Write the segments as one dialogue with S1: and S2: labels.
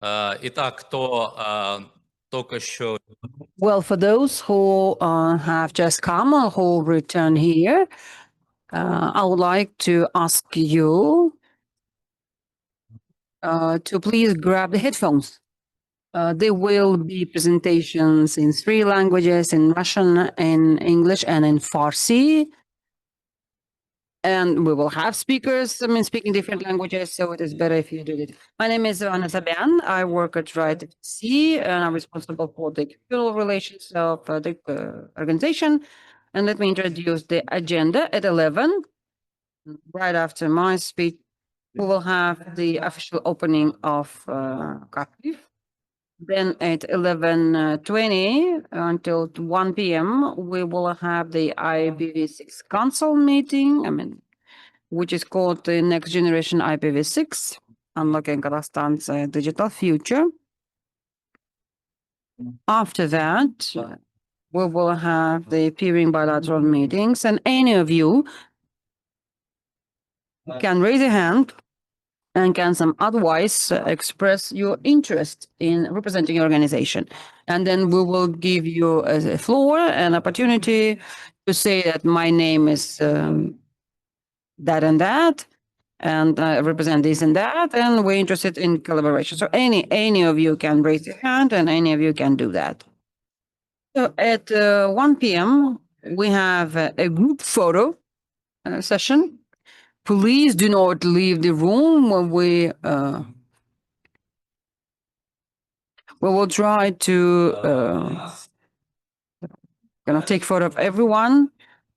S1: Итак, кто только что...
S2: Well, for those who have just come or who return here, I would like to ask you to please grab the headphones. There will be presentations in 3 languages, in Russian, in English, and in Farsi. And we will have speakers, speaking different languages, so it is better if you do it. My name is Anna Zabian. I work at RightFC, and I'm responsible for the external relations of the organization. And let me introduce the agenda at 11. Right after my speech, we will have the official opening of Kharkiv. Then at 11:20 until 1 p.m., we will have the IPv6 Council meeting, which is called the Next Generation IPv6, Unlocking Kazakhstan's Digital Future. After that, we will have the peering bilateral meetings, and any of you can raise a hand and can some otherwise express your interest in representing your organization. And then we will give you a floor, an opportunity to say that my name is that and that, and represent this and that, and we're interested in collaboration. So any of you can raise your hand, and any of you can do that. So at 1 p.m., we have a group photo session. Please do not leave the room when we will try to take photo of everyone.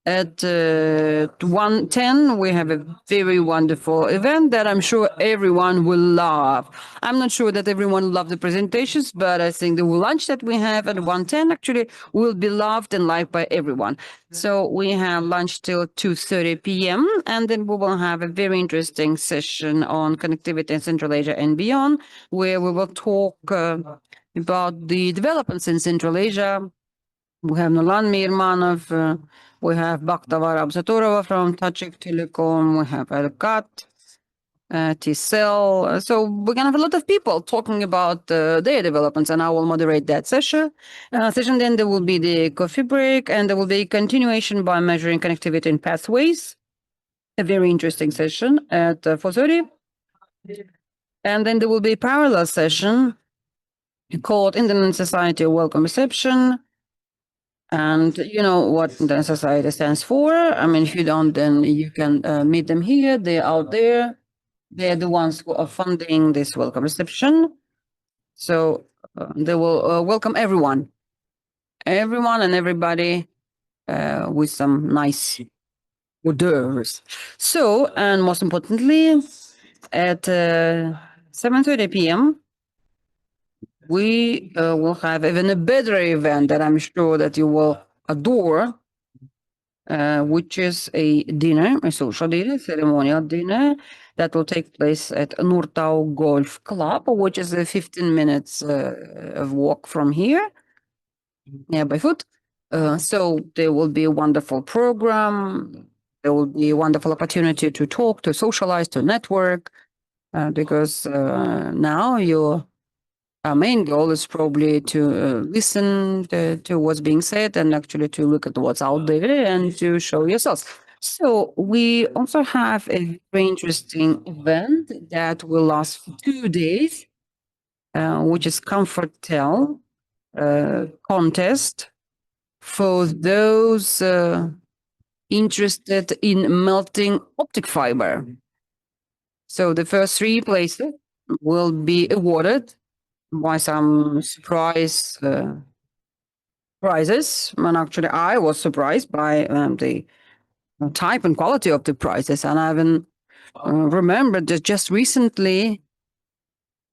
S2: At 1:10, we have a very wonderful event that I'm sure everyone will love. I'm not sure that everyone loved the presentations, but I think the lunch that we have at 1:10 actually will be loved and liked by everyone. So we have lunch till 2:30 p.m. and then we will have a very interesting session on connectivity in Central Asia and beyond, where we will talk about the developments in Central Asia. We have Nulan Mirmanov, we have Bakhtawar Absaturova from Tajik Telecom, we have Elkat, T-Cell. So we're going to have a lot of people talking about their developments, and I will moderate that session. Then there will be the coffee break, and there will be a continuation by measuring connectivity in pathways. A very interesting session at 4:30. And then there will be a parallel session called Internet Society Welcome Reception. And you know what the society stands for. If you don't, then you can meet them here. They're out there. They're the ones who are funding this welcome reception. So they will welcome everyone and everybody with some nice hors So, and most importantly, at 7:30 p.m., we will have even a better event that I'm sure that you will adore, which is a dinner, a social dinner, ceremonial dinner that will take place at Nurtau Golf Club, which is a 15 minutes of walk from here, by foot. So there will be a wonderful program. There will be a wonderful opportunity to talk, to socialize, to network, because now our main goal is probably to listen to what's being said and actually to look at what's out there and to show yourselves. So we also have a very interesting event that will last for 2 days, which is Comfort Tell contest for those interested in melting optic fiber. So the first 3 places will be awarded by some surprise prizes. And actually, I was surprised by the type and quality of the prizes. And I even remembered that just recently,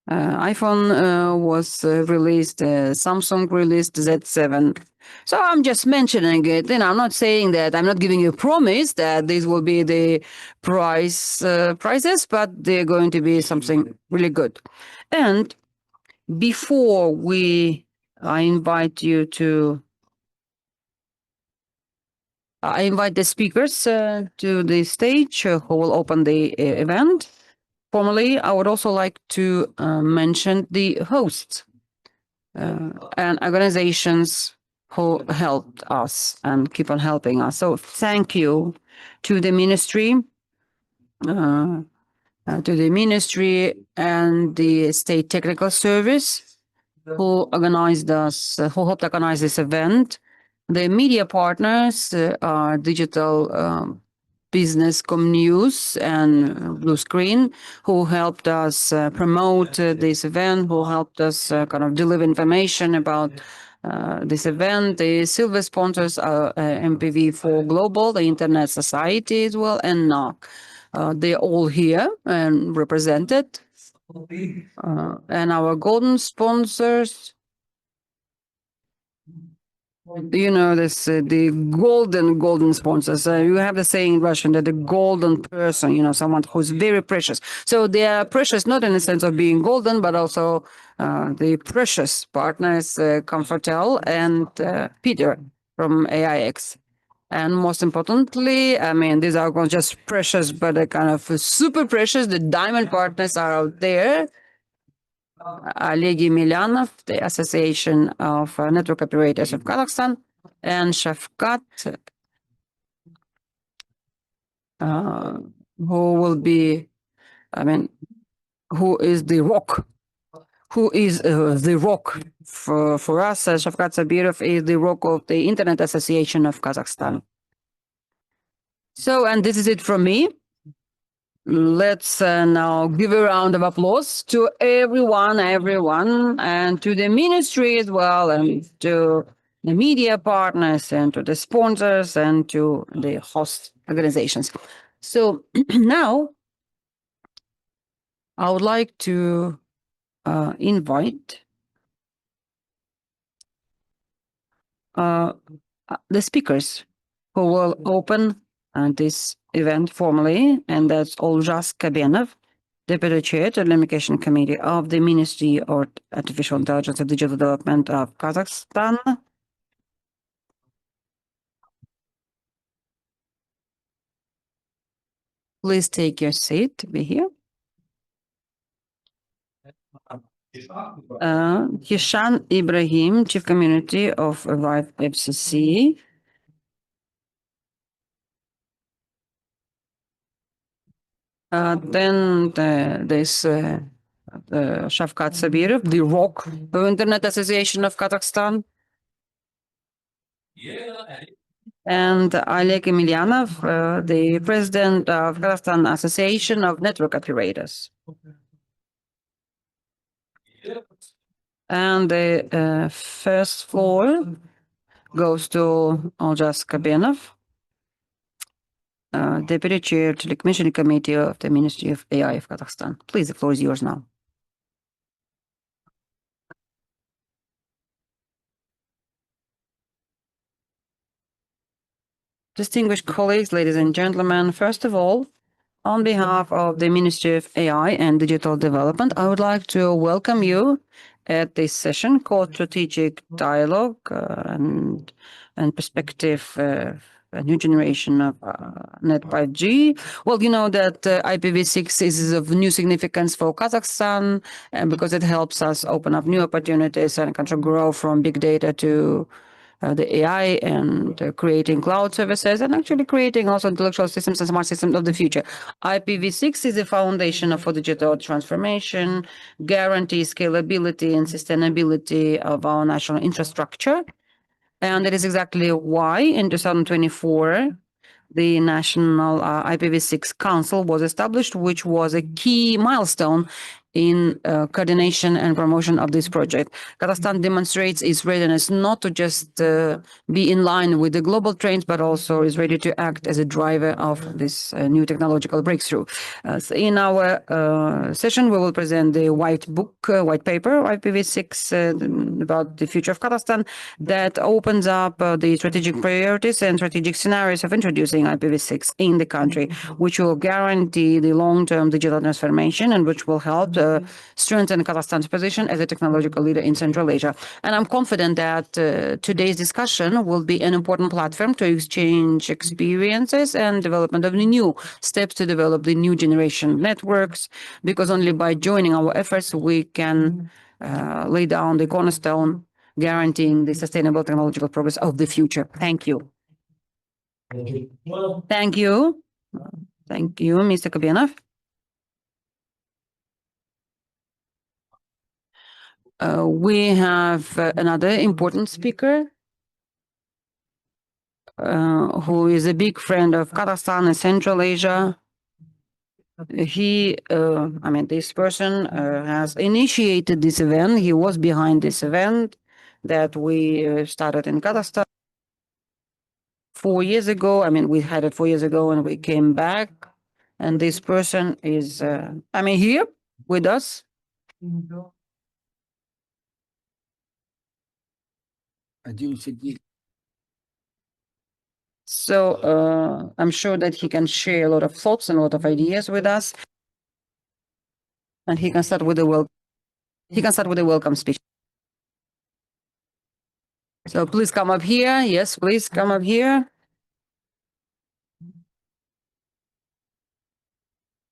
S2: iPhone was released, Samsung released Z7. So I'm just mentioning it. I'm not saying that, I'm not giving you a promise that these will be the prizes, but they're going to be something really good. And before I invite the speakers to the stage who will open the event. Formally, I would also like to mention the hosts and organizations who helped us and keep on helping us. So thank you to the ministry, and the State Technical Service who organized us, who helped organize this event. The media partners are Digital Business News and Blue Screen, who helped us promote this event, who helped us kind of deliver information about this event. The silver sponsors are MPV4 Global, the Internet Society as well, and NOC. They're all here and represented. And our golden sponsors, this the golden sponsors. You have the saying in Russian that the golden person, someone who's very precious. So they are precious not in the sense of being golden, but also the precious partners, Comfortel and Peter from AIX. And most importantly, I mean, these are not just precious, but a kind of super precious. The diamond partners are out there. Oleg Emelianov, the Association of Network Operators of Kazakhstan, and Shafkat, who will be, who is the rock. Who is the rock for us? Shafkat Sabirov is the rock of the Internet Association of Kazakhstan. So, and this is it from me. Let's now give a round of applause to everyone, and to the ministry as well, and to the media partners, and to the sponsors, and to the host organizations. So now I would like to invite the speakers who will open this event formally, and that's Olzhas Kabenov, Deputy Chair to the Communication Committee of the Ministry of Artificial Intelligence and Digital Development of Kazakhstan. Please take your seat to be here. Hishan Ibrahim, Chief Community of Revive FCC. Then there's Shafkat Sabirov, the rock of Internet Association of Kazakhstan. And Oleg Emelianov, the president of Kazakhstan Association of Network Operators. And the first floor goes to Olzhas Kabenov, Deputy Chair to the Commission Committee of the Ministry of AI of Kazakhstan. Please, the floor is yours now. Distinguished colleagues, ladies and gentlemen, first of all, on behalf of the Ministry of AI and Digital Development, I would like to welcome you at this session called Strategic Dialogue and Perspective, a new generation of Net 5G. Well, you know that IPv6 is of new significance for Kazakhstan because it helps us open up new opportunities and kind of grow from big data to the AI and creating cloud services and actually creating also intellectual systems and smart systems of the future. IPv6 is the foundation for digital transformation, guarantees scalability and sustainability of our national infrastructure. And that is exactly why in 2024, the National IPv6 Council was established, which was a key milestone in coordination and promotion of this project. Kazakhstan demonstrates its readiness not to just be in line with the global trends, but also is ready to act as a driver of this new technological breakthrough. So in our session, we will present the white paper, IPv6, about the future of Kazakhstan, that opens up the strategic priorities and strategic scenarios of introducing IPv6 in the country, which will guarantee the long-term digital transformation and which will help strengthen Kazakhstan's position as a technological leader in Central Asia. And I'm confident that today's discussion will be an important platform to exchange experiences and development of the new steps to develop the new generation networks, because only by joining our efforts we can lay down the cornerstone guaranteeing the sustainable technological progress of the future. Thank you. Thank you. Thank you, Mr. Kabenov. We have another important speaker who is a big friend of Kazakhstan and Central Asia. This person has initiated this event. He was behind this event that we started in Kazakhstan 4 years ago. We had it 4 years ago and we came back. And this person is, here with us. So I'm sure that he can share a lot of thoughts and a lot of ideas with us. And he can start with the welcome speech. So please come up here. Yes, please come up here.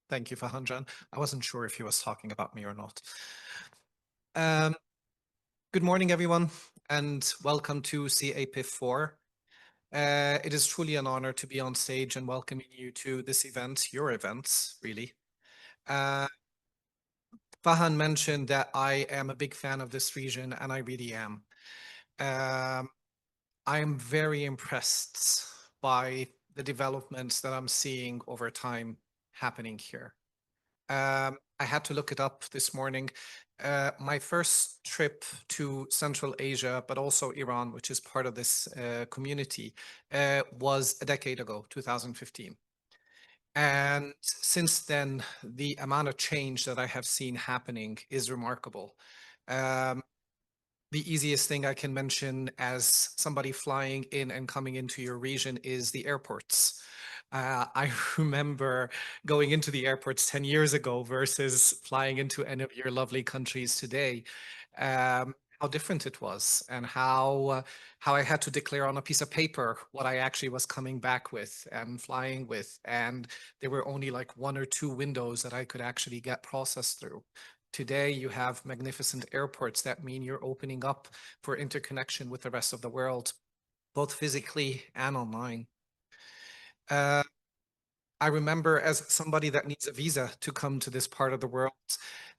S3: Thank you, Fahanjan. I wasn't sure if he was talking about me or not. Good morning, everyone, and welcome to CAPIF 4. It is truly an honor to be on stage and welcoming you to this event, your events, really. Fahan mentioned that I am a big fan of this region, and I really am. I am very impressed by the developments that I'm seeing over time happening here. I had to look it up this morning. My first trip to Central Asia, but also Iran, which is part of this community, was a decade ago, 2015. And since then, the amount of change that I have seen happening is remarkable. The easiest thing I can mention as somebody flying in and coming into your region is the airports. I remember going into the airports 10 years ago versus flying into any of your lovely countries today. How different it was, and how I had to declare on a piece of paper what I actually was coming back with and flying with. And there were only like 1 or 2 windows that I could actually get processed through. Today, you have magnificent airports that mean you're opening up for interconnection with the rest of the world, both physically and online. I remember, as somebody that needs a visa to come to this part of the world,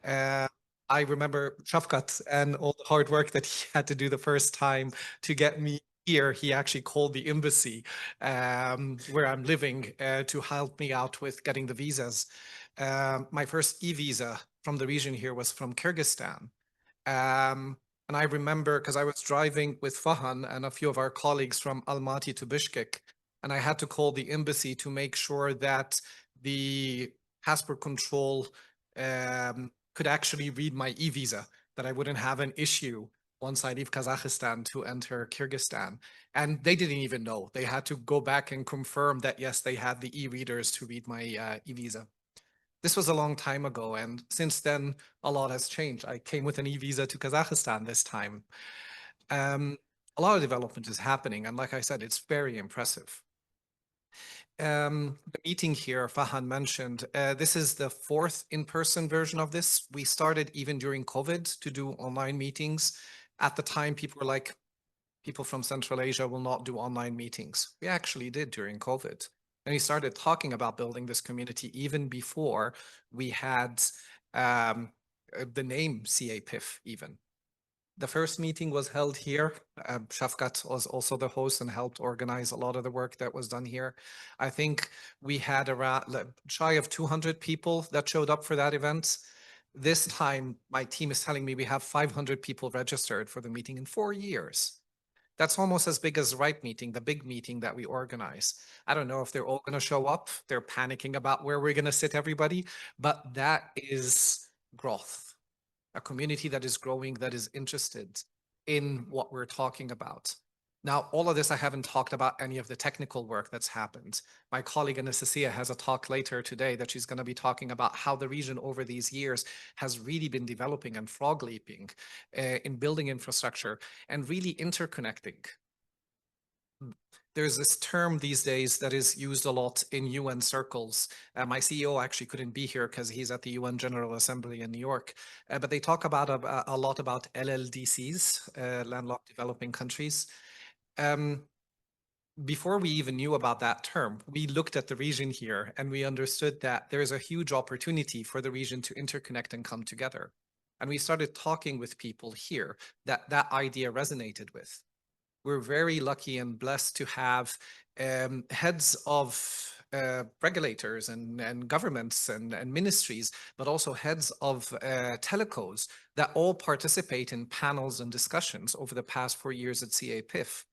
S3: I remember Shafkat and all the hard work that he had to do the first time to get me here. He actually called the embassy where I'm living to help me out with getting the visas. My first e-visa from the region here was from Kyrgyzstan. And I remember, because I was driving with Fahan and a few of our colleagues from Almaty to Bishkek, and I had to call the embassy to make sure that the passport control could actually read my e-visa, that I wouldn't have an issue once I leave Kazakhstan to enter Kyrgyzstan. And they didn't even know. They had to go back and confirm that, yes, they had the e-readers to read my e-visa. This was a long time ago, and since then, a lot has changed. I came with an e-visa to Kazakhstan this time. A lot of development is happening, and like I said, it's very impressive. The meeting here, Fahan mentioned, this is the 4th in-person version of this. We started even during COVID to do online meetings. At the time, people were like, people from Central Asia will not do online meetings. We actually did during COVID. And we started talking about building this community even before we had the name CAPIF even. The first meeting was held here. Shafkat was also the host and helped organize a lot of the work that was done here. I think we had around shy of 200 people that showed up for that event. This time, my team is telling me we have 500 people registered for the meeting in 4 years. That's almost as big as the RIPE meeting, the big meeting that we organize. I don't know if they're all going to show up. They're panicking about where we're going to sit everybody, but that is growth. A community that is growing, that is interested in what we're talking about. Now, all of this, I haven't talked about any of the technical work that's happened. My colleague Anastasia has a talk later today that she's going to be talking about how the region over these years has really been developing and frog leaping in building infrastructure and really interconnecting. There's this term these days that is used a lot in UN circles. My CEO actually couldn't be here because he's at the UN General Assembly in New York. But they talk about a lot about LLDCs, landlocked developing countries. Before we even knew about that term, we looked at the region here and we understood that there is a huge opportunity for the region to interconnect and come together. And we started talking with people here that that idea resonated with. We're very lucky and blessed to have heads of regulators and governments and ministries, but also heads of telcos that all participate in panels and discussions over the past 4 years at CAPIF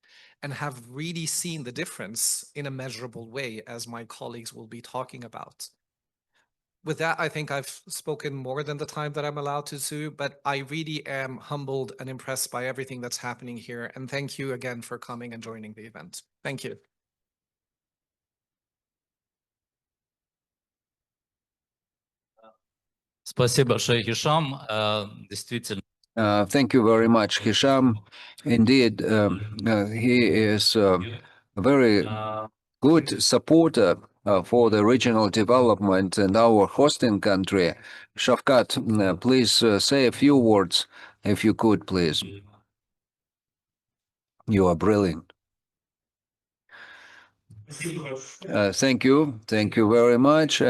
S3: and have really seen the difference in a measurable way, as my colleagues will be talking about. With that, I think I've spoken more than the time that I'm allowed to, Sue, but I really am humbled and impressed by everything that's happening here. And thank you again for coming and joining the event. Thank you.
S1: Спасибо большое, Хишам. Действительно.
S4: Thank you very much, Hisham. Indeed, he is a very good supporter for the regional development and our hosting country. Shafkat, please say a few words, if you could, please. You are brilliant. Thank you. Thank you very much.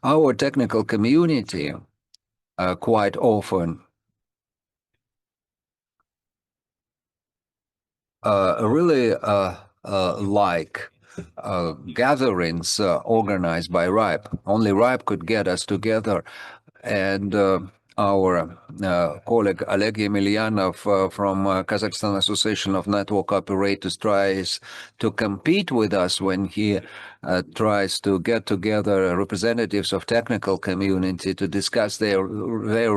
S4: Our technical community quite often really like gatherings organized by RIPE. Only RIPE could get us together. And our colleague Oleg Emelianov from Kazakhstan Association of Network Operators tries to compete with us when he tries to get together representatives of technical community to discuss their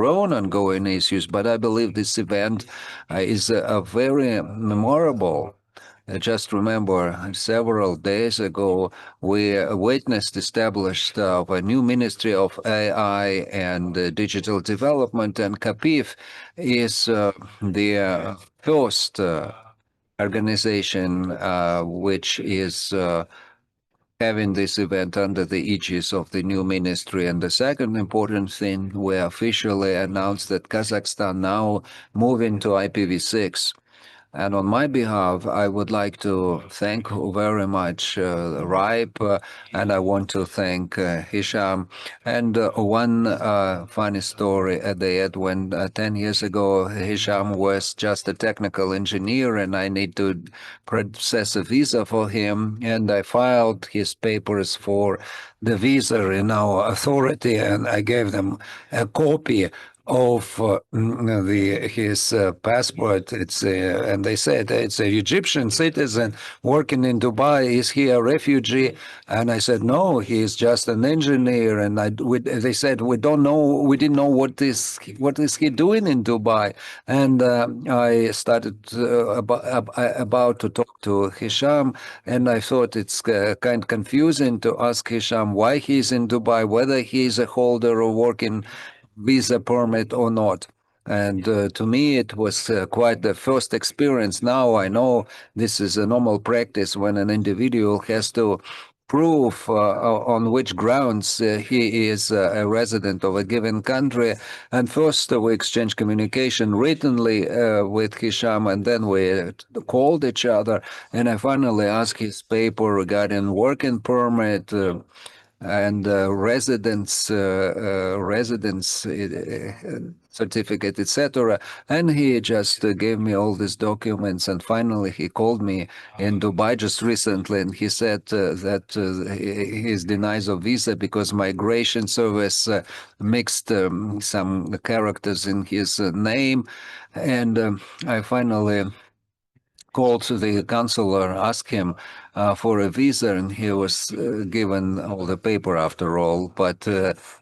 S4: own ongoing issues. But I believe this event is a very memorable. Just remember, several days ago, we witnessed established of a new Ministry of AI and Digital Development, and CAPIF is the first organization which is having this event under the aegis of the new ministry. And the second important thing, we officially announced that Kazakhstan now moving to IPv6. And on my behalf, I would like to thank very much RIPE, and I want to thank Hisham. And one funny story at the end, when 10 years ago, Hisham was just a technical engineer, and I need to process a visa for him, and I filed his papers for the visa in our authority, and I gave them a copy of his passport. It's and they said it's a Egyptian citizen working in Dubai. Is he a refugee? And I said no, he is just an engineer. And they said we don't know, we didn't know what is he doing in Dubai. And I started about to talk to Hisham, and I thought it's kind of confusing to ask Hisham why he's in Dubai, whether he's a holder or working visa permit or not. And to me, it was quite the first experience. Now I know this is a normal practice when an individual has to prove on which grounds he is a resident of a given country. And first we exchanged communication writtenly with Hisham, and then we called each other. And I finally asked his paper regarding working permit, and residence certificate, etc. And he just gave me all these documents. And finally, he called me in Dubai just recently, and he said that he's denied a visa because migration service mixed some characters in his name. And I finally called to the consular, asked him for a visa, and he was given all the paper after all. But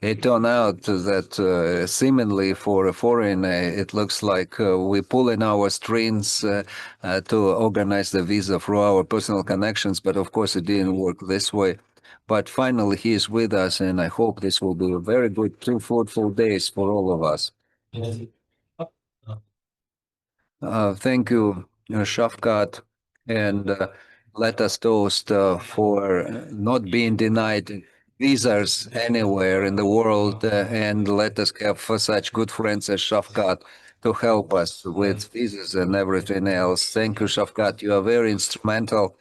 S4: it turned out that seemingly for a foreigner, it looks like we pull in our strings to organize the visa through our personal connections. But of course, it didn't work this way. But finally, he is with us, and I hope this will be a very good 2 fruitful days for all of us. Thank you, Shafkat, and let us toast for not being denied visas anywhere in the world, and let us have such good friends as Shafkat to help us with visas and everything else. Thank you, Shafkat. You are very instrumental.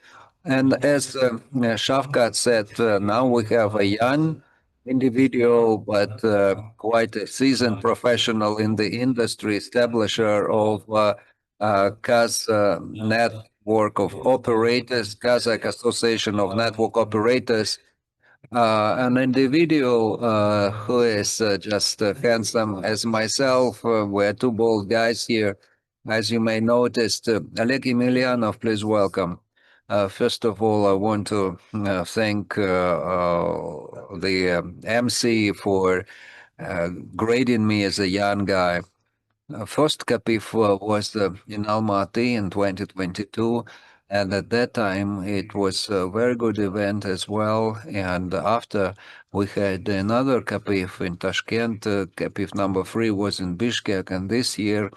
S4: And as Shafkat said, now we have a young individual, but quite a seasoned professional in the industry, establisher of Kaz Network of Operators, Kazakh Association of Network Operators, an individual who is just handsome as myself. We're two bald guys here. As you may notice, Oleg Emelianov, please welcome. First of all, I want to thank the MC for grading me as a young guy. First Capif was in Almaty in 2022, and at that time it was a very good event as well. And after we had another Capif in Tashkent, Capif number 3 was in Bishkek, and this year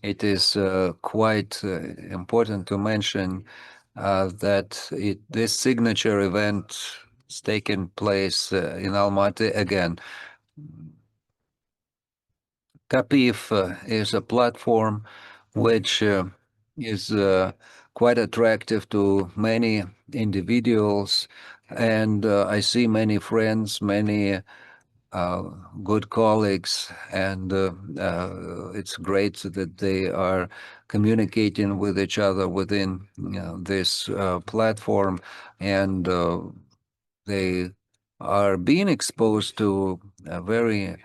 S4: it is quite important to mention that this signature event is taking place in Almaty again. Capif is a platform which is quite attractive to many individuals, and I see many friends, many good colleagues, and it's great that they are communicating with each other within this platform, and they are being exposed to a very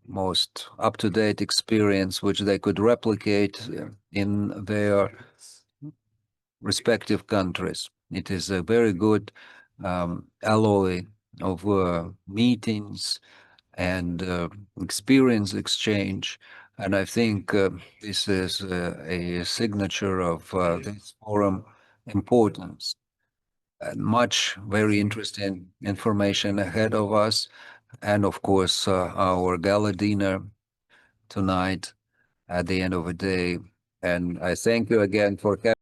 S4: most up-to-date experience which they could replicate in their respective countries. It is a very good alloy of meetings and experience exchange. And I think this is a signature of this forum importance. Much very interesting information ahead of us. And of course, our gala dinner tonight at the end of the day. And I thank you again for having